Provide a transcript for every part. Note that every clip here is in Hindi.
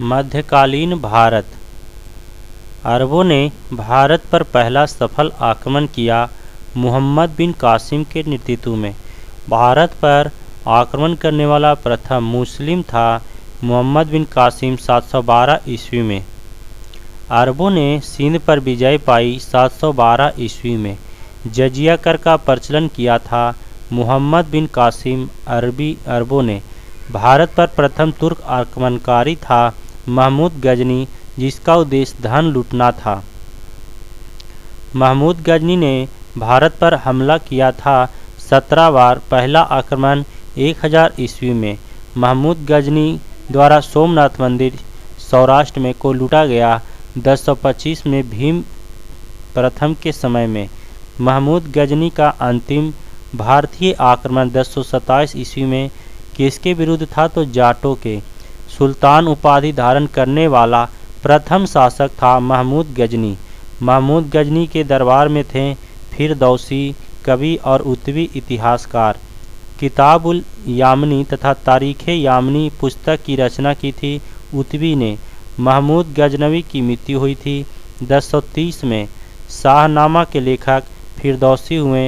मध्यकालीन भारत। अरबों ने भारत पर पहला सफल आक्रमण किया मुहम्मद बिन कासिम के नेतृत्व में। भारत पर आक्रमण करने वाला प्रथम मुस्लिम था मुहम्मद बिन कासिम 712 ईस्वी में। अरबों ने सिंध पर विजय पाई 712 ईस्वी में। जजिया कर का प्रचलन किया था मुहम्मद बिन कासिम। अरबों ने भारत पर प्रथम तुर्क आक्रमणकारी था महमूद गजनी, जिसका उद्देश्य धन लूटना था। महमूद गजनी ने भारत पर हमला किया था 17 बार। पहला आक्रमण 1000 ईस्वी में महमूद गजनी द्वारा सोमनाथ मंदिर सौराष्ट्र में को लूटा गया। 1025 में भीम प्रथम के समय में महमूद गजनी का अंतिम भारतीय आक्रमण 1027 ईस्वी में किसके विरुद्ध था तो जाटों के। सुल्तान उपाधि धारण करने वाला प्रथम शासक था महमूद गजनी। महमूद गजनी के दरबार में थे फिरदौसी कवि और उतवी इतिहासकार। किताबुल यामनी तथा तारीख़े यामनी पुस्तक की रचना की थी उतवी ने। महमूद गजनवी की मृत्यु हुई थी 1030 में। शाहनामा के लेखक फिरदौसी हुए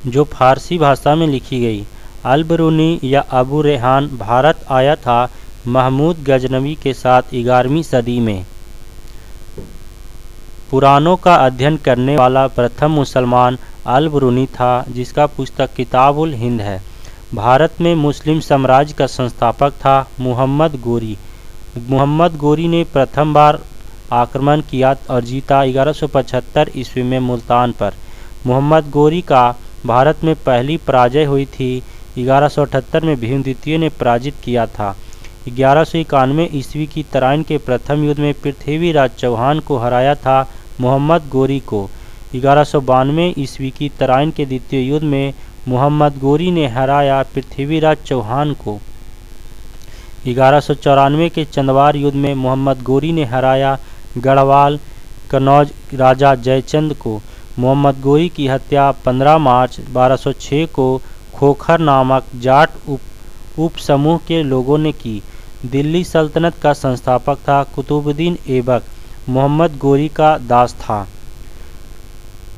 जो फारसी भाषा में लिखी गई। अल-बरूनी या अबू रेहान भारत आया था महमूद गजनवी के साथ 11वीं सदी में। पुराणों का अध्ययन करने वाला प्रथम मुसलमान अल-बरूनी था, जिसका पुस्तक किताबुल हिंद है। भारत में मुस्लिम साम्राज्य का संस्थापक था मुहम्मद गोरी। मुहम्मद गोरी ने प्रथम बार आक्रमण किया और जीता 1175 ईस्वी में मुल्तान पर। मुहम्मद गोरी का भारत में पहली पराजय हुई थी 1178 में भीम द्वितीय ने पराजित किया था। 1191 ईस्वी की तराइन के प्रथम युद्ध में पृथ्वीराज चौहान को हराया था मुहम्मद गोरी को। 1192 ईस्वी की तराइन के द्वितीय युद्ध में मुहम्मद गोरी ने हराया पृथ्वीराज चौहान को। 1194 के चंदवार युद्ध में मुहम्मद गोरी ने हराया गढ़वाल कनौज राजा जयचंद को। मुहम्मद गोरी की हत्या 15 मार्च 1206 को खोखर नामक जाट उप समूह के लोगों ने की। दिल्ली सल्तनत का संस्थापक था कुतुबुद्दीन ऐबक। मुहम्मद गोरी का दास था।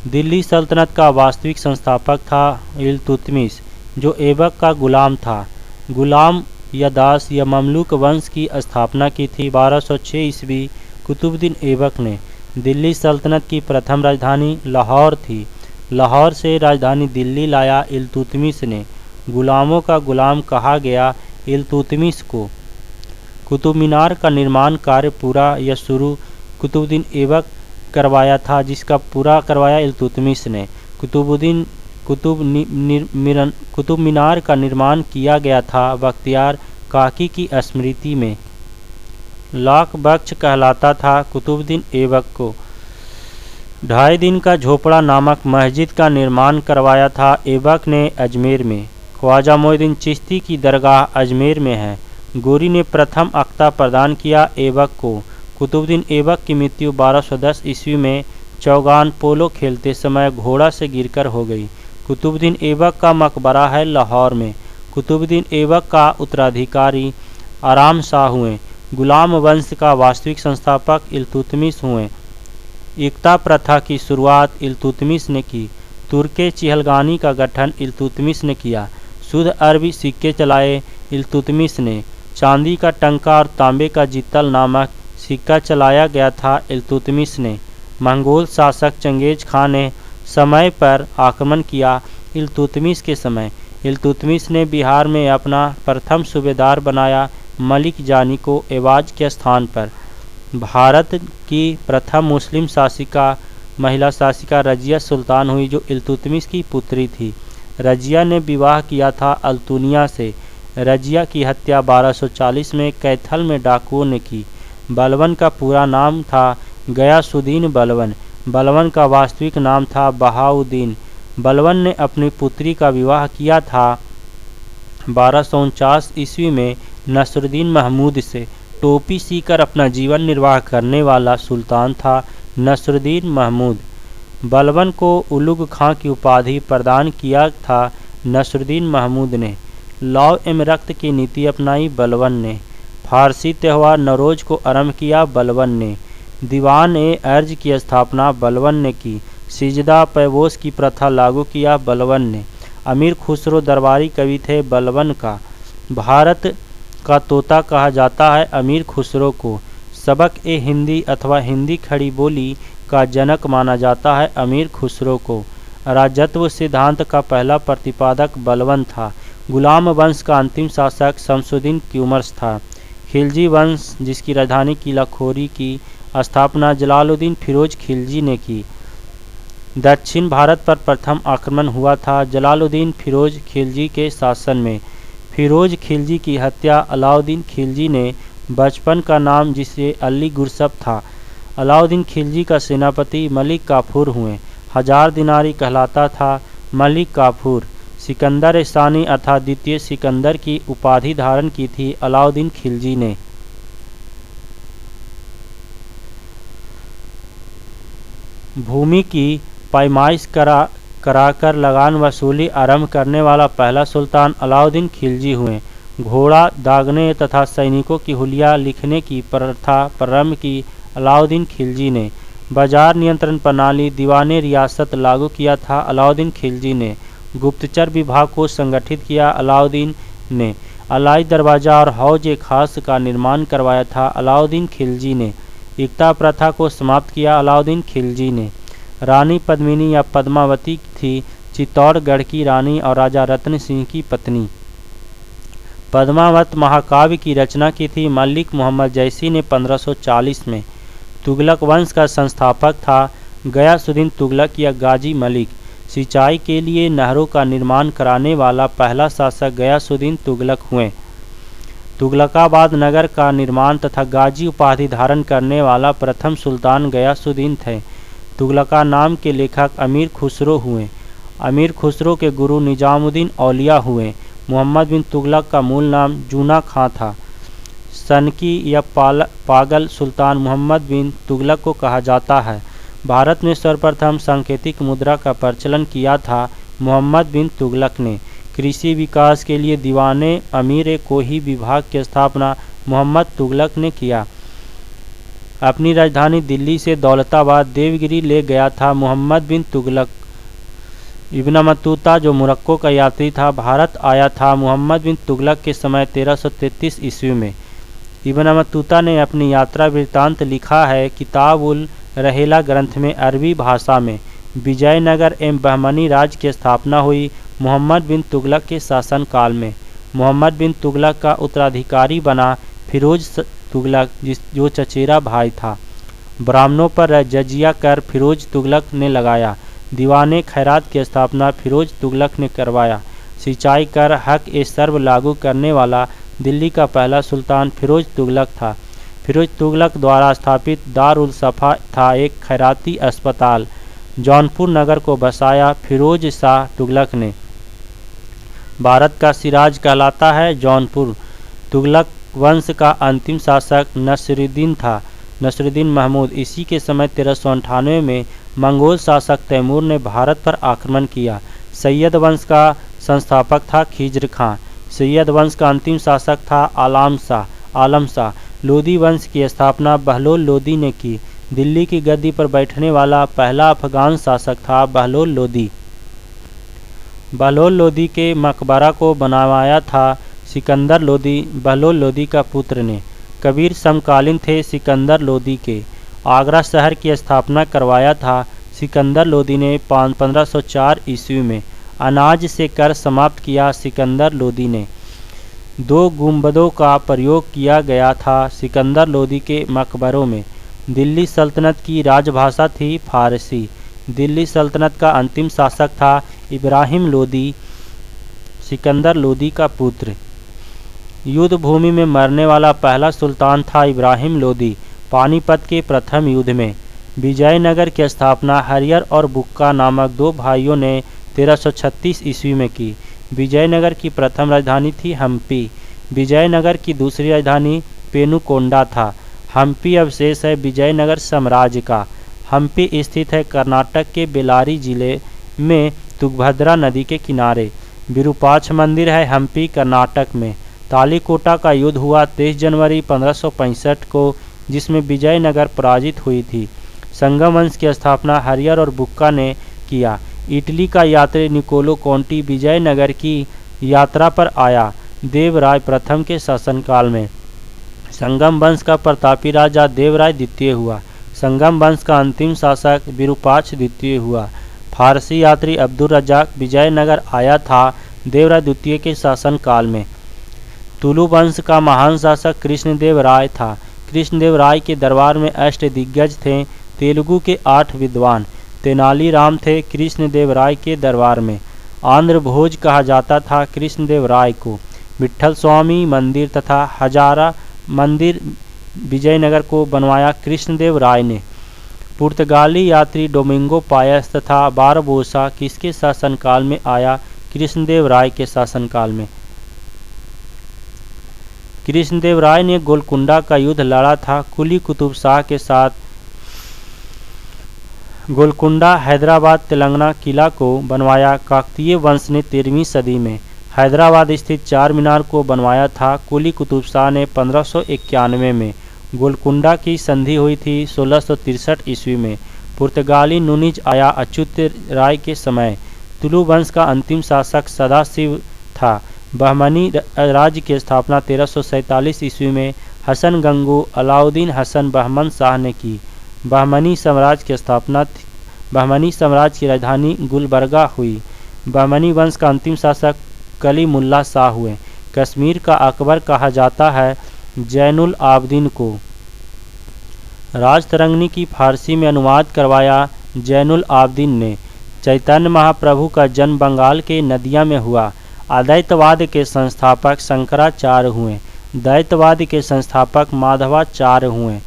दिल्ली सल्तनत का वास्तविक संस्थापक था इल्तुतमिश, जो ऐबक का गुलाम था। गुलाम या दास या ममलूक वंश की स्थापना की थी 1206 ईस्वी। कुतुबुद्दीन ऐबक ने दिल्ली सल्तनत की प्रथम राजधानी लाहौर थी। लाहौर से राजधानी दिल्ली लाया इल्तुतमिश ने। गुलामों का गुलाम कहा गया इल्तुतमिश को। कुतुब मीनार का निर्माण कार्य पूरा या शुरू कुतुबुद्दीन ऐबक करवाया था, जिसका पूरा करवाया इल्तुतमिश ने। कुतुब मीनार का निर्माण किया गया था बख्तियार काकी की स्मृति में। लाख बख्श कहलाता था कुतुबुद्दीन ऐबक को। 2.5 दिन का झोपड़ा नामक मस्जिद का निर्माण करवाया था ऐबक ने अजमेर में। ख्वाजा मोइनुद्दीन चिश्ती की दरगाह अजमेर में है। गोरी ने प्रथम अख्ता प्रदान किया ऐबक को। कुतुबुद्दीन ऐबक की मृत्यु 1210 ईस्वी में चौगान पोलो खेलते समय घोड़ा से गिरकर हो गई। कुतुबुद्दीन ऐबक का मकबरा है लाहौर में। कुतुबुद्दीन ऐबक का उत्तराधिकारी आराम शाह हुए। गुलाम वंश का वास्तविक संस्थापक इल्तुतमिश हुए। एकता प्रथा की शुरुआत इल्तुतमिश ने की। तुर्के चिहलगानी का गठन इल्तुतमिश ने किया। शुद्ध अरबी सिक्के चलाए इल्तुतमिश ने। चांदी का टंका और तांबे का जितल नामक सिक्का चलाया गया था इल्तुतमिश ने। मंगोल शासक चंगेज खान ने समय पर आक्रमण किया इल्तुतमिश के समय। इल्तुतमिश ने बिहार में अपना प्रथम सूबेदार बनाया मलिक जानी को एवाज के स्थान पर। भारत की प्रथम मुस्लिम महिला शासिका रजिया सुल्तान हुई, जो इल्तुतमिश की पुत्री थी। रजिया ने विवाह किया था अल्तुनिया से। रजिया की हत्या 1240 में कैथल में डाकुओं ने की। बलवन का पूरा नाम था गयासुद्दीन बलवन। बलवन का वास्तविक नाम था बहाउद्दीन। बलवन ने अपनी पुत्री का विवाह किया था 1249 ईस्वी में नसरुद्दीन महमूद से। टोपी सीकर अपना जीवन निर्वाह करने वाला सुल्तान था नसरुद्दीन महमूद। बलवन को उलुग खां की उपाधि प्रदान किया था नसरुद्दीन महमूद ने। लौ एवं रक्त की नीति अपनाई बलबन ने। फारसी त्यौहार नौरोज को आरंभ किया बलबन ने। दीवान ए अर्ज की स्थापना बलबन ने की। सिजदा पैबोस की प्रथा लागू किया बलबन ने। अमीर खुसरो दरबारी कवि थे बलबन का। भारत का तोता कहा जाता है अमीर खुसरो को। सबक ए हिंदी अथवा हिंदी खड़ी बोली का जनक माना जाता है अमीर खुसरो को। राजत्व सिद्धांत का पहला प्रतिपादक बलबन था। गुलाम वंश का अंतिम शासक शमसुद्दीन क्यूमर्स था। खिलजी वंश जिसकी राजधानी किलाखोरी की स्थापना जलालुद्दीन फिरोज खिलजी ने की। दक्षिण भारत पर प्रथम आक्रमण हुआ था जलालुद्दीन फिरोज खिलजी के शासन में। फिरोज खिलजी की हत्या अलाउद्दीन खिलजी ने। बचपन का नाम जिसे अली गुरसब था। अलाउद्दीन खिलजी का सेनापति मलिक काफूर हुए। हजार दिनारी कहलाता था मलिक काफूर। सिकंदर सानी अर्थात द्वितीय सिकंदर की उपाधि धारण की थी अलाउद्दीन खिलजी ने। भूमि की पैमाइश कराकर लगान वसूली आरंभ करने वाला पहला सुल्तान अलाउद्दीन खिलजी हुए। घोड़ा दागने तथा सैनिकों की हुलिया लिखने की प्रथा प्रारंभ की अलाउद्दीन खिलजी ने। बाजार नियंत्रण प्रणाली दीवाने रियासत लागू किया था अलाउद्दीन खिलजी ने। गुप्तचर विभाग को संगठित किया अलाउद्दीन ने। अलाई दरवाज़ा और हौज खास का निर्माण करवाया था अलाउद्दीन खिलजी ने। एकता प्रथा को समाप्त किया अलाउद्दीन खिलजी ने। रानी पद्मिनी या पद्मावती थी चित्तौड़गढ़ की रानी और राजा रतन सिंह की पत्नी। पद्मावत महाकाव्य की रचना की थी मलिक मोहम्मद जैसी ने 1540 में। तुगलक वंश का संस्थापक था गयासुद्दीन तुगलक या गाजी मलिक। सिंचाई के लिए नहरों का निर्माण कराने वाला पहला शासक गयासुद्दीन तुगलक हुए। तुगलकाबाद नगर का निर्माण तथा गाजी उपाधि धारण करने वाला प्रथम सुल्तान गयासुद्दीन थे। तुगलका नाम के लेखक अमीर खुसरो हुए। अमीर खुसरो के गुरु निजामुद्दीन औलिया हुए। मोहम्मद बिन तुगलक का मूल नाम जूना खां था। सनकी या पागल सुल्तान मोहम्मद बिन तुगलक को कहा जाता है। भारत में सर्वप्रथम सांकेतिक मुद्रा का प्रचलन किया था मोहम्मद बिन तुगलक ने। कृषि विकास के लिए दीवाने अमीर कोही विभाग की स्थापना मोहम्मद तुगलक ने किया। अपनी राजधानी दिल्ली से दौलताबाद देवगिरी ले गया था मोहम्मद बिन तुगलक। इब्न बतूता जो मोरक्को का यात्री था भारत आया था मोहम्मद बिन तुगलक के समय 1333 ईस्वी में। इब्न बतूता ने अपनी यात्रा वृत्तांत लिखा है किताब उल रहेला ग्रंथ में अरबी भाषा में। विजयनगर एवं बहमनी राज्य की स्थापना हुई मोहम्मद बिन तुगलक के शासनकाल में। मोहम्मद बिन तुगलक का उत्तराधिकारी बना फिरोज तुगलक जो चचेरा भाई था। ब्राह्मणों पर जजिया कर फिरोज तुगलक ने लगाया। दीवाने खैरात की स्थापना फिरोज तुगलक ने करवाया। सिंचाई कर हक ए सर्व लागू करने वाला दिल्ली का पहला सुल्तान फिरोज तुगलक था। फिरोज तुगलक द्वारा स्थापित दारुल सफ़ा था एक खैराती अस्पताल। जौनपुर नगर को बसाया फिरोज शाह तुगलक ने। भारत का सिराज कहलाता है जौनपुर। तुगलक वंश का अंतिम शासक नसरुद्दीन था। नसरुद्दीन महमूद। इसी के समय 1398 में मंगोल शासक तैमूर ने भारत पर आक्रमण किया। सैयद वंश का संस्थापक था खिज्र खां। सैयद वंश का अंतिम शासक था आलम शाह। लोदी वंश की स्थापना बहलोल लोदी ने की। दिल्ली की गद्दी पर बैठने वाला पहला अफगान शासक था बहलोल लोदी। बहलोल लोदी के मकबरा को बनवाया था सिकंदर लोदी बहलोल लोदी का पुत्र ने। कबीर समकालीन थे सिकंदर लोदी के। आगरा शहर की स्थापना करवाया था सिकंदर लोदी ने 1504 ईस्वी में। अनाज से कर समाप्त किया सिकंदर लोदी ने। 2 गुंबदों का प्रयोग किया गया था सिकंदर लोदी के मकबरों में। दिल्ली सल्तनत की राजभाषा थी फारसी। दिल्ली सल्तनत का अंतिम शासक था इब्राहिम लोदी सिकंदर लोदी का पुत्र। युद्ध भूमि में मरने वाला पहला सुल्तान था इब्राहिम लोदी। पानीपत के प्रथम युद्ध में। विजयनगर की स्थापना हरियर और बुक्का नामक 2 भाइयों ने 1336 ईस्वी में की। विजयनगर की प्रथम राजधानी थी हम्पी। विजयनगर की दूसरी राजधानी पेनुकोंडा था। हम्पी अवशेष है विजयनगर साम्राज्य का। हम्पी स्थित है कर्नाटक के बेलारी जिले में तुंगभद्रा नदी के किनारे। विरूपाक्ष मंदिर है हम्पी कर्नाटक में। तालीकोटा का युद्ध हुआ 23 जनवरी 1565 को, जिसमें विजयनगर पराजित हुई थी। संगम वंश की स्थापना हरियर और बुक्का ने किया। इटली का यात्री निकोलो कॉन्टी विजयनगर की यात्रा पर आया देवराय प्रथम के शासनकाल में। संगम वंश का प्रतापी राजा देवराय द्वितीय हुआ। संगम वंश का अंतिम शासक विरूपाक्ष द्वितीय हुआ। फारसी यात्री अब्दुल रज्जाक विजयनगर आया था देवराय द्वितीय के शासनकाल में। तुलु वंश का महान शासक कृष्णदेव राय था। कृष्णदेव राय के दरबार में अष्टदिग्गज थे। तेलुगु के 8 विद्वान तेनालीराम थे कृष्णदेव राय के दरबार में। आंध्र भोज कहा जाता था कृष्णदेव राय को। विट्ठल स्वामी मंदिर तथा हजारा मंदिर विजयनगर को बनवाया कृष्णदेव राय ने। पुर्तगाली यात्री डोमिंगो पायस तथा बारबोसा किसके शासनकाल में आया? कृष्णदेव राय के शासनकाल में। कृष्णदेव राय ने गोलकुंडा का युद्ध लड़ा था कुली कुतुब शाह के साथ। गोलकुंडा हैदराबाद तेलंगाना किला को बनवाया काकतीय वंश ने 13वीं सदी में। हैदराबाद स्थित चार मीनार को बनवाया था कुली कुतुब शाह ने 1591 में। गोलकुंडा की संधि हुई थी 1663 ईस्वी में। पुर्तगाली नुनिज आया अच्युत राय के समय। तुलु वंश का अंतिम शासक सदाशिव था। बहमनी राज्य की स्थापना 1347 ईस्वी में हसन गंगू अलाउद्दीन हसन बहमन शाह ने की। बहमनी साम्राज्य की स्थापना बहमनी साम्राज्य की राजधानी गुलबर्गा हुई। बहमनी वंश का अंतिम शासक कलीमुल्ला शाह हुए। कश्मीर का अकबर कहा जाता है जैनुल आबदीन को। राजतरंगिणी की फारसी में अनुवाद करवाया जैनुल आबदीन ने। चैतन्य महाप्रभु का जन्म बंगाल के नदिया में हुआ। अद्वैतवाद के संस्थापक शंकराचार्य हुए। द्वैतवाद के संस्थापक माधवाचार्य हुए।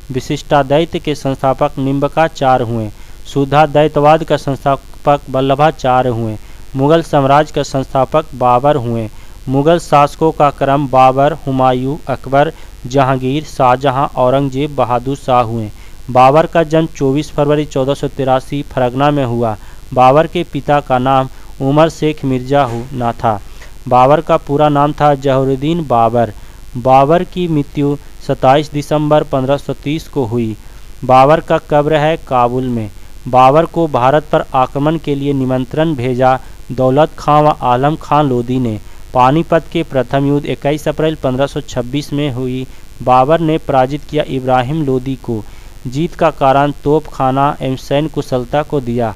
विशिष्टाद्वैत के संस्थापक निम्बकाचार्य हुए। शुद्धाद्वैतवाद का संस्थापक वल्लभाचार्य हुए। मुगल साम्राज्य का संस्थापक बाबर हुए। मुगल शासकों का क्रम बाबर, हुमायूं, अकबर, जहांगीर, शाहजहां, औरंगजेब, बहादुर शाह हुए। बाबर का जन्म 24 फरवरी 1483 फरगना में हुआ। बाबर के पिता का नाम उमर शेख मिर्जा ना था। बाबर का पूरा नाम था जहुरुद्दीन बाबर। बाबर की मृत्यु 27 दिसंबर 1530 को हुई। बाबर का कब्र है काबुल में। बाबर को भारत पर आक्रमण के लिए निमंत्रण भेजा दौलत खां व आलम खां लोदी ने। पानीपत के प्रथम युद्ध 21 अप्रैल 1526 में हुई। बाबर ने पराजित किया इब्राहिम लोदी को। जीत का कारण तोप खाना एवं सैन्य कुशलता को दिया।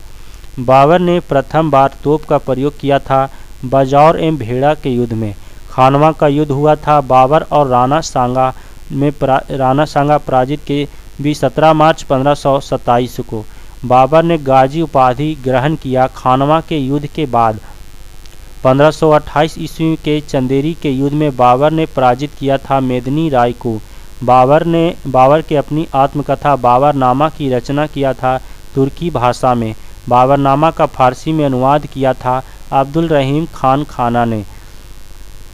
बाबर ने प्रथम बार तोप का प्रयोग किया था बजौर एवं भेड़ा के युद्ध में। खानवा का युद्ध हुआ था बाबर और राणा सांगा पराजित के भी 17 मार्च 1527 को। बाबर ने गाजी उपाधि ग्रहण किया खानवा के युद्ध के बाद। 1528 ईस्वी के चंदेरी के युद्ध में बाबर ने पराजित किया था मेदिनी राय को। बाबर के अपनी आत्मकथा बाबरनामा की रचना किया था तुर्की भाषा में। बाबरनामा का फारसी में अनुवाद किया था अब्दुल रहीम खान खाना ने।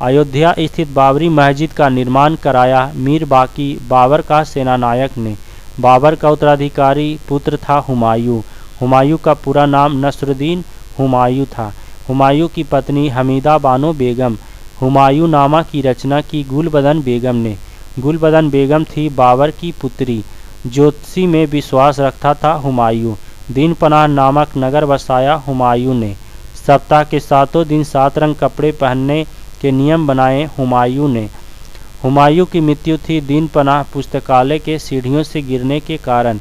अयोध्या स्थित बाबरी मस्जिद का निर्माण कराया मीर बाकी बाबर का सेनानायक ने। बाबर का उत्तराधिकारी पुत्र था हुमायूं। हुमायूं का पूरा नाम नसरुद्दीन हुमायूं था। हुमायूं की पत्नी हमीदा बानो बेगम हुमायूं नामा की रचना की गुलबदन बेगम ने। गुलबदन बेगम थी बाबर की पुत्री। ज्योतिषी में विश्वास रखता था हुमायूं। दिन पनाह नामक नगर बसाया हुमायूं ने। सप्ताह के 7 दिन 7 रंग कपड़े पहनने के नियम बनाए हुमायूं ने। हुमायूं की मृत्यु थी दिन पनाह पुस्तकालय के सीढ़ियों से गिरने के कारण।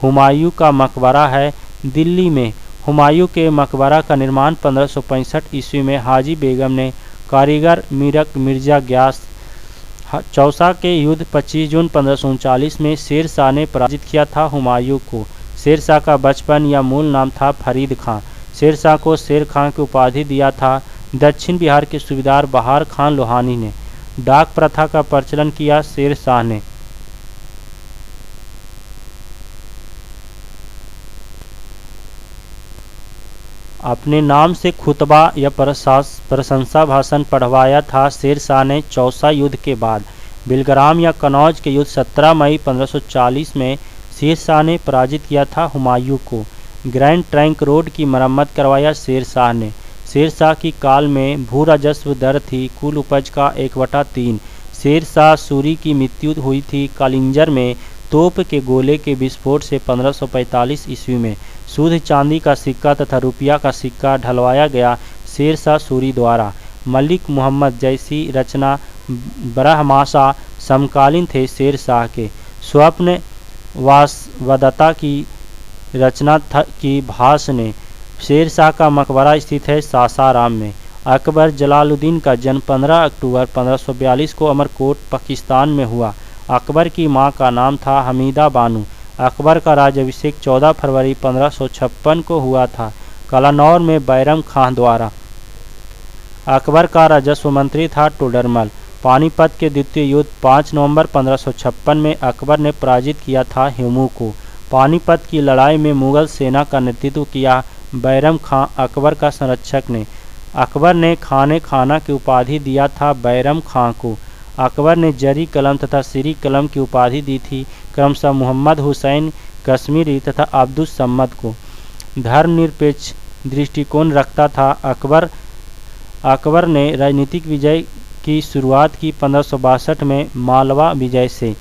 हुमायूं का मकबरा है दिल्ली में। हुमायूं के मकबरा का निर्माण 1565 ईस्वी में हाजी बेगम ने कारीगर मीरक मिर्जा ग्यास चौसा के युद्ध 25 जून 1539 में शेर शाह ने पराजित किया था हुमायूं को। शेर शाह का बचपन या मूल नाम था फरीद खां। शेर शाह को शेर खां की उपाधि दिया था दक्षिण बिहार के सूबेदार बहार खान लोहानी ने। डाक प्रथा का प्रचलन किया शेर शाह ने। अपने नाम से खुतबा या प्रशंसा भाषण पढ़वाया था शेर शाह ने चौसा युद्ध के बाद। बिलग्राम या कनौज के युद्ध 17 मई 1540 में शेर शाह ने पराजित किया था हुमायूं को। ग्रैंड ट्रंक रोड की मरम्मत करवाया शेर शाह ने। शेरशाह की काल में भू राजस्व दर थी कुल उपज का 1/3। शेरशाह सूरी की मृत्यु हुई थी कालिंजर में तोप के गोले के विस्फोट से 1545 ईस्वी में। शुद्ध चांदी का सिक्का तथा रुपया का सिक्का ढलवाया गया शेरशाह सूरी द्वारा। मलिक मुहम्मद जैसी रचना ब्रह्माशा समकालीन थे शेरशाह के। स्वप्न वासवदत्ता की रचना की भास ने। शेरशाह का मकबरा स्थित है सासाराम में। अकबर जलालुद्दीन का जन्म 15 अक्टूबर 1542 को अमरकोट पाकिस्तान में हुआ। अकबर की मां का नाम था हमीदा बानू। अकबर का राज्याभिषेक 14 फरवरी 1556 को हुआ था कलानौर में बैरम खां द्वारा। अकबर का राजस्व मंत्री था टोडरमल। पानीपत के द्वितीय युद्ध 5 नवंबर 1556 में अकबर ने पराजित किया था हुमू को। पानीपत की लड़ाई में मुगल सेना का नेतृत्व किया बैरम खां अकबर का संरक्षक ने। अकबर ने खाने खाना की उपाधि दिया था बैरम खां को। अकबर ने जरी कलम तथा सिरी कलम की उपाधि दी थी क्रमशः मोहम्मद हुसैन कश्मीरी तथा अब्दुल सम्मद को। धर्मनिरपेक्ष दृष्टिकोण रखता था अकबर ने राजनीतिक विजय की शुरुआत की 1562 में मालवा विजय से।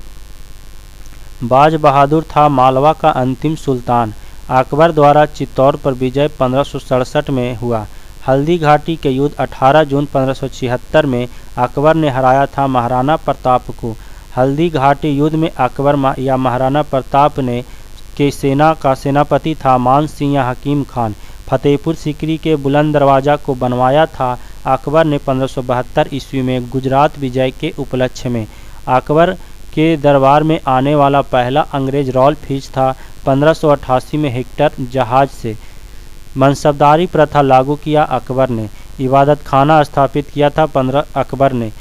बाज बहादुर था मालवा का अंतिम सुल्तान। अकबर द्वारा चित्तौड़ पर विजय 1567 में हुआ। हल्दी घाटी के युद्ध 18 जून 1576 में अकबर ने हराया था महाराणा प्रताप को। हल्दी घाटी युद्ध में अकबर या महाराणा प्रताप ने के सेना का सेनापति था मान सिंह या हकीम खान। फतेहपुर सीकरी के बुलंद दरवाज़ा को बनवाया था अकबर ने 1572 ईस्वी में गुजरात विजय के उपलक्ष्य में। अकबर के दरबार में आने वाला पहला अंग्रेज रॉल फिच था 1588 में हेक्टर जहाज से। मनसबदारी प्रथा लागू किया अकबर ने। इबादत खाना स्थापित किया था अकबर ने।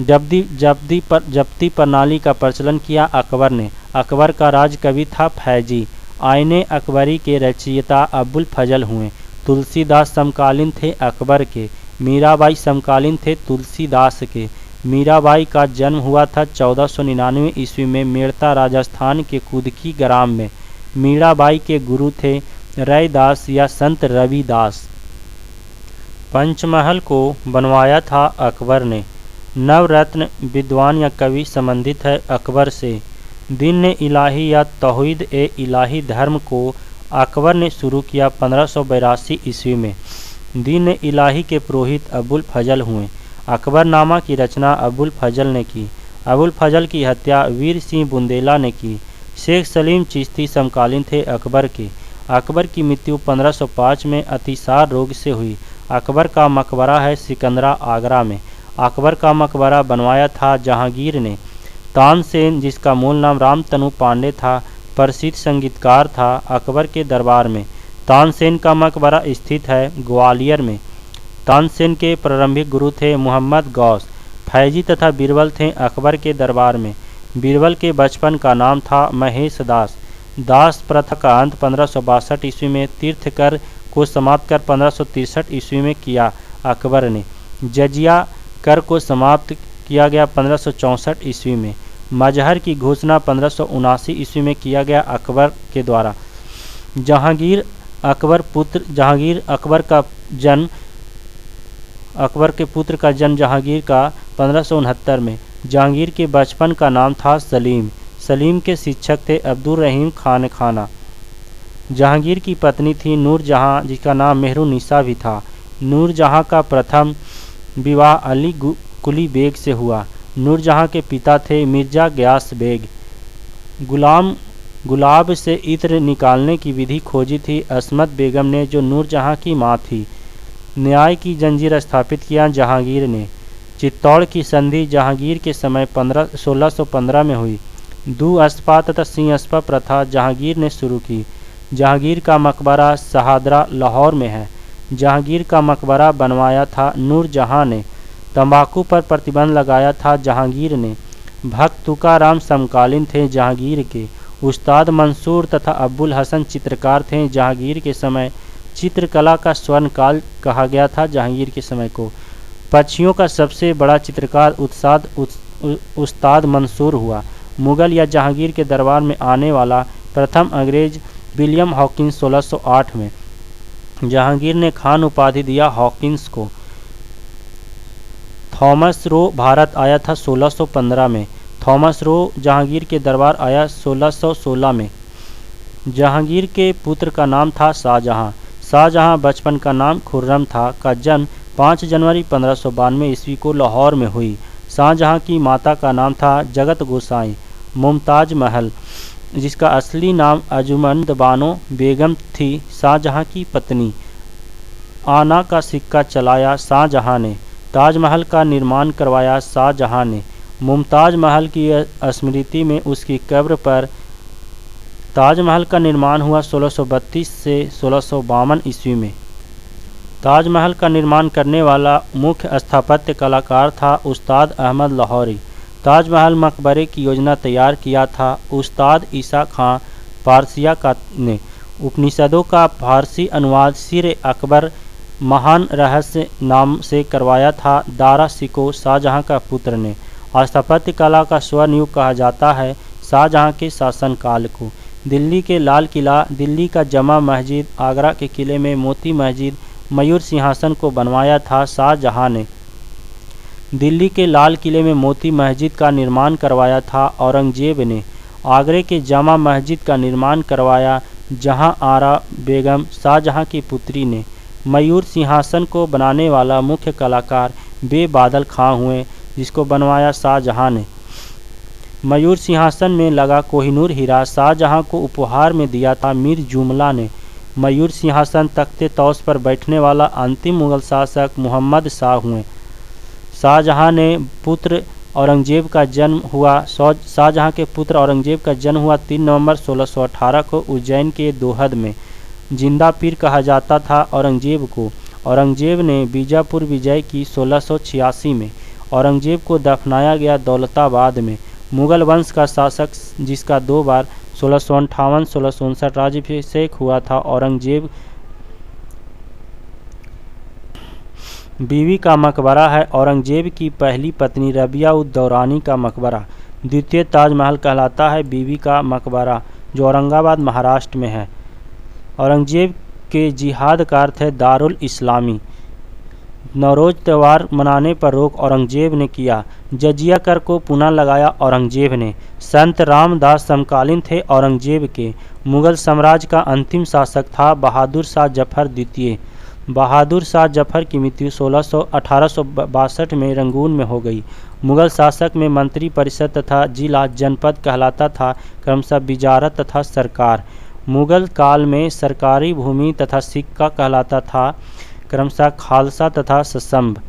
जब्ती प्रणाली का प्रचलन किया अकबर ने। अकबर का राज कवि था फैजी। आईने अकबरी के रचयिता अबुल फजल हुए। तुलसीदास समकालीन थे अकबर के। मीराबाई समकालीन थे तुलसीदास के। मीराबाई का जन्म हुआ था 1499 ईस्वी में मेड़ता राजस्थान के कुदकी ग्राम में। मीराबाई के गुरु थे रैदास या संत रविदास। पंचमहल को बनवाया था अकबर ने। नवरत्न विद्वान या कवि संबंधित है अकबर से। दिन इलाही या तौहीद ए इलाही धर्म को अकबर ने शुरू किया 1582 ईस्वी में। दिन इलाही के पुरोहित अबुल फजल हुए। अकबरनामा की रचना अबुल फजल ने की। अबुल फजल की हत्या वीर सिंह बुंदेला ने की। शेख सलीम चिश्ती समकालीन थे अकबर के। अकबर की मृत्यु 1505 में अतिसार रोग से हुई। अकबर का मकबरा है सिकंदरा आगरा में। अकबर का मकबरा बनवाया था जहांगीर ने। तानसेन जिसका मूल नाम रामतनु पांडे था प्रसिद्ध संगीतकार था अकबर के दरबार में। तानसेन का मकबरा स्थित है ग्वालियर में। तानसेन के प्रारंभिक गुरु थे मोहम्मद गौस। फैजी तथा बीरबल थे अकबर के दरबार में। बीरबल के बचपन का नाम था महेश दास। दास प्रथा का अंत 1562 ईस्वी में तीर्थकर को समाप्त कर 1563 ईस्वी में किया अकबर ने। जजिया कर को समाप्त किया गया 1564 ईस्वी में। मजहर की घोषणा 1579 ईस्वी में किया गया अकबर के द्वारा। जहांगीर अकबर के पुत्र का जन्म जहांगीर का 1569 में। जहांगीर के बचपन का नाम था सलीम। सलीम के शिक्षक थे अब्दुल रहीम खान खाना। जहांगीर की पत्नी थी नूरजहां जिसका नाम मेहरुन्निसा भी था। नूरजहां का प्रथम विवाह अली कुली बेग से हुआ। नूरजहां के पिता थे मिर्जा गयास बेग। गुलाब से इत्र निकालने की विधि खोजी थी असमत बेगम ने जो नूरजहां की मां थी। न्याय की जंजीर स्थापित किया जहांगीर ने। चित्तौड़ की संधि जहांगीर के समय 1615 में हुई। दुअस्पा तथा सिंहस्पा प्रथा जहांगीर ने शुरू की। जहांगीर का मकबरा शहादरा लाहौर में है। जहांगीर का मकबरा बनवाया था नूरजहां ने। तंबाकू पर प्रतिबंध लगाया था जहांगीर ने। भक्त तुकाराम समकालीन थे जहांगीर के। उस्ताद मंसूर तथा अब्बुल हसन चित्रकार थे जहांगीर के समय। चित्रकला का स्वर्ण काल कहा गया था जहांगीर के समय को। पक्षियों का सबसे बड़ा चित्रकार उस्ताद मंसूर हुआ। मुगल या जहांगीर के दरबार में आने वाला प्रथम अंग्रेज विलियम हॉकिंस 1608 में। जहांगीर ने खान उपाधि दिया हॉकिंस को। थॉमस रो भारत आया था 1615 में। थॉमस रो जहांगीर के दरबार आया 1616 में। जहांगीर के पुत्र का नाम था शाहजहां। शाहजहां बचपन का नाम खुर्रम था। का जन्म 5 जनवरी 1592 ईस्वी को लाहौर में हुई। शाहजहां की माता का नाम था जगत गोसाई मुमताज महल, जिसका असली नाम अजमंद बानो बेगम थी। शाहजहां की पत्नी आना का सिक्का चलाया शाहजहां ने। ताजमहल का निर्माण करवाया शाहजहां ने। मुमताज महल की स्मृति में उसकी कब्र पर ताजमहल का निर्माण हुआ 1632 से 1652 ईस्वी में। ताजमहल का निर्माण करने वाला मुख्य स्थापत्य कलाकार था उस्ताद अहमद लाहौरी। ताजमहल मकबरे की योजना तैयार किया था उस्ताद ईसा खां पारसिया का ने। उपनिषदों का फारसी अनुवाद सिर अकबर महान रहस्य नाम से करवाया था दारा सिको शाहजहां का पुत्र ने। स्थापत्य कला का स्वर्ण युग कहा जाता है शाहजहां के शासनकाल को। दिल्ली के लाल किला, दिल्ली का जमा मस्जिद, आगरा के किले में मोती मस्जिद, मयूर सिंहासन को बनवाया था शाहजहां ने। दिल्ली के लाल किले में मोती मस्जिद का निर्माण करवाया था औरंगजेब ने। आगरे के जमा मस्जिद का निर्माण करवाया जहां आरा बेगम शाहजहां की पुत्री ने। मयूर सिंहासन को बनाने वाला मुख्य कलाकार बेबादल खां हुए, जिसको बनवाया शाहजहां ने। मयूर सिंहासन में लगा कोहिनूर हीरा शाहजहां को उपहार में दिया था मीर जुमला ने। मयूर सिंहासन तख्ते तौस पर बैठने वाला अंतिम मुगल शासक मोहम्मद शाह हुए। शाहजहां के पुत्र औरंगजेब का जन्म हुआ 3 नवंबर 1618 को उज्जैन के दोहद में। जिंदा पीर कहा जाता था औरंगजेब को। औरंगजेब ने बीजापुर विजय की 1686 में। औरंगजेब को दफनाया गया दौलताबाद में। मुगल वंश का शासक जिसका 2 बार 1658-1659 राज्याभिषेक हुआ था औरंगजेब। बीवी का मकबरा है औरंगजेब की पहली पत्नी रबिया उद दौरानी का मकबरा। द्वितीय ताजमहल कहलाता है बीवी का मकबरा, जो औरंगाबाद महाराष्ट्र में है। औरंगजेब के जिहाद का अर्थ है दारुल इस्लामी। नौरोज त्यौहार मनाने पर रोक औरंगजेब ने किया। जजिया कर को पुनः लगाया औरंगजेब ने। संत रामदास समकालीन थे औरंगजेब के। मुगल साम्राज्य का अंतिम शासक था बहादुर शाह जफर द्वितीय। बहादुर शाह जफर की मृत्यु 1862 में रंगून में हो गई। मुगल शासक में मंत्री परिषद तथा जिला जनपद कहलाता था क्रमशः विजारत तथा सरकार। मुगल काल में सरकारी भूमि तथा सिक्का कहलाता था क्रमशः खालसा तथा ससंभ।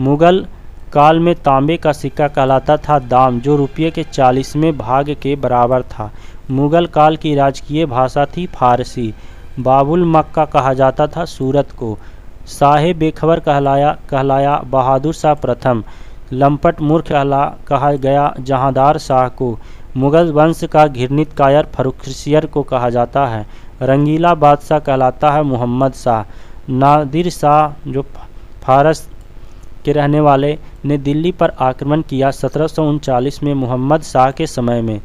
मुगल काल में तांबे का सिक्का कहलाता था दाम, जो रुपये के 40वें भाग के बराबर था। मुगल काल की राजकीय भाषा थी फारसी। बाबुल मक्का कहा जाता था सूरत को। शाहे बेखबर कहलाया बहादुर शाह प्रथम। लंपट मूर्ख कहा गया जहांदार शाह को। मुगल वंश का घृणित कायर फरुखसियर को कहा जाता है। रंगीला बादशाह कहलाता है मोहम्मद शाह। नादिर शाह जो फारस के रहने वाले ने दिल्ली पर आक्रमण किया 1739 में मोहम्मद शाह के समय में।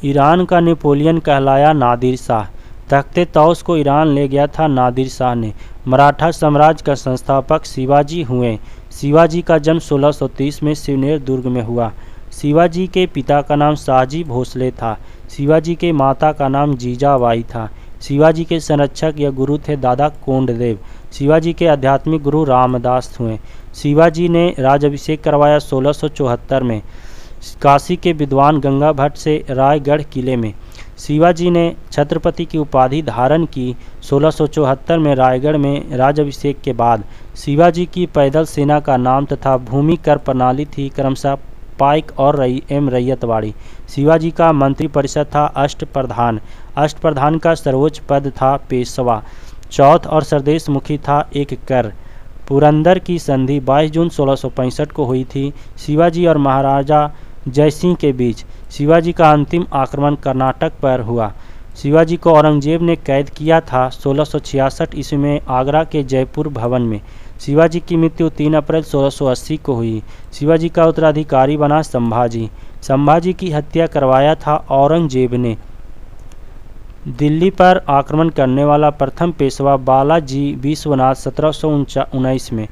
ईरान का नेपोलियन कहलाया नादिर शाह। तख्ते तौस को ईरान ले गया था नादिर शाह ने। मराठा साम्राज्य का संस्थापक शिवाजी हुए। शिवाजी का जन्म 1630 में शिवनेर दुर्ग में हुआ। शिवाजी के पिता का नाम शाहजी भोसले था। शिवाजी के माता का नाम जीजाबाई था। शिवाजी के संरक्षक या गुरु थे दादा कोंडदेव। शिवाजी के आध्यात्मिक गुरु रामदास हुए। शिवाजी ने राज्याभिषेक करवाया 1674 में काशी के विद्वान गंगा भट्ट से रायगढ़ किले में। शिवाजी ने छत्रपति की उपाधि धारण की 1674 में रायगढ़ में राज्याभिषेक के बाद। शिवाजी की पैदल सेना का नाम तथा भूमि कर प्रणाली थी क्रमशः पाइक और रैयतवाड़ी। शिवाजी का मंत्री परिषद था अष्टप्रधान। अष्टप्रधान का सर्वोच्च पद था पेशवा। चौथ और सरदेश मुखी था एक कर। पुरंदर की संधि 22 जून 1665 को हुई थी शिवाजी और महाराजा जयसिंह के बीच। शिवाजी का अंतिम आक्रमण कर्नाटक पर हुआ। शिवाजी को औरंगजेब ने कैद किया था 1666 ईस्वी में आगरा के जयपुर भवन में। शिवाजी की मृत्यु 3 अप्रैल 1680 को हुई। शिवाजी का उत्तराधिकारी बना संभाजी। संभाजी की हत्या करवाया था औरंगजेब ने। दिल्ली पर आक्रमण करने वाला प्रथम पेशवा बालाजी विश्वनाथ 1719 में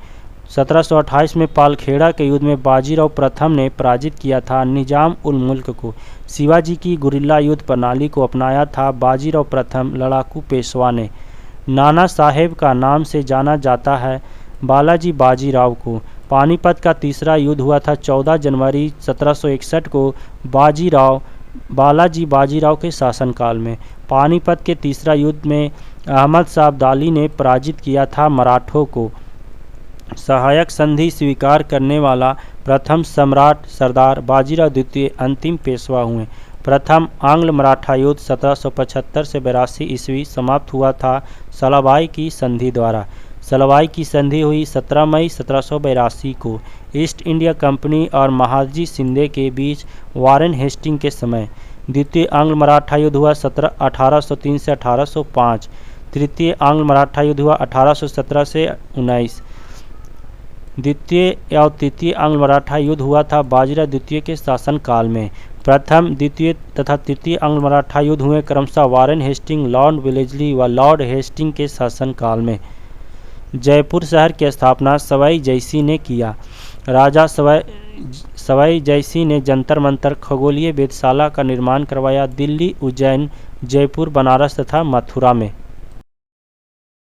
1728 में पालखेड़ा के युद्ध में बाजीराव प्रथम ने पराजित किया था। निजाम उल मुल्क को शिवाजी की गुरिल्ला युद्ध प्रणाली को अपनाया था। बाजीराव प्रथम लड़ाकू पेशवा ने नाना साहेब का नाम से जाना जाता है। बालाजी बाजीराव को पानीपत का तीसरा युद्ध हुआ था 14 जनवरी 1761 को बालाजी बाजीराव के शासनकाल में। पानीपत के तीसरा युद्ध में अहमद शाह अब्दाली ने पराजित किया था मराठों को। सहायक संधि स्वीकार करने वाला प्रथम सम्राट सरदार बाजीराव द्वितीय अंतिम पेशवा हुए। प्रथम आंग्ल मराठा युद्ध 1775 से 82 ईस्वी समाप्त हुआ था सलाबाई की संधि द्वारा। सलाबाई की संधि हुई 17 मई 1782 को ईस्ट इंडिया कंपनी और महादजी शिंदे के बीच वारेन हेस्टिंग के समय। द्वितीय आंग्ल मराठा युद्ध हुआ 1803 से 1805। तृतीय आंग्ल मराठा युद्ध हुआ 1817 से 19। द्वितीय और तृतीय आंग्ल मराठा युद्ध हुआ था बाजीराव द्वितीय के शासनकाल में। प्रथम, द्वितीय तथा तृतीय आंग्ल मराठा युद्ध हुए क्रमशः वारेन हेस्टिंग, लॉर्ड वेलेस्ली व लॉर्ड हेस्टिंग के शासनकाल में। जयपुर शहर की स्थापना सवाई जयसिंह ने किया। राजा सवाई जयसिंह ने जंतर मंतर, खगोलीय वेधशाला का निर्माण करवाया। दिल्ली, उज्जैन, जयपुर, बनारस तथा मथुरा में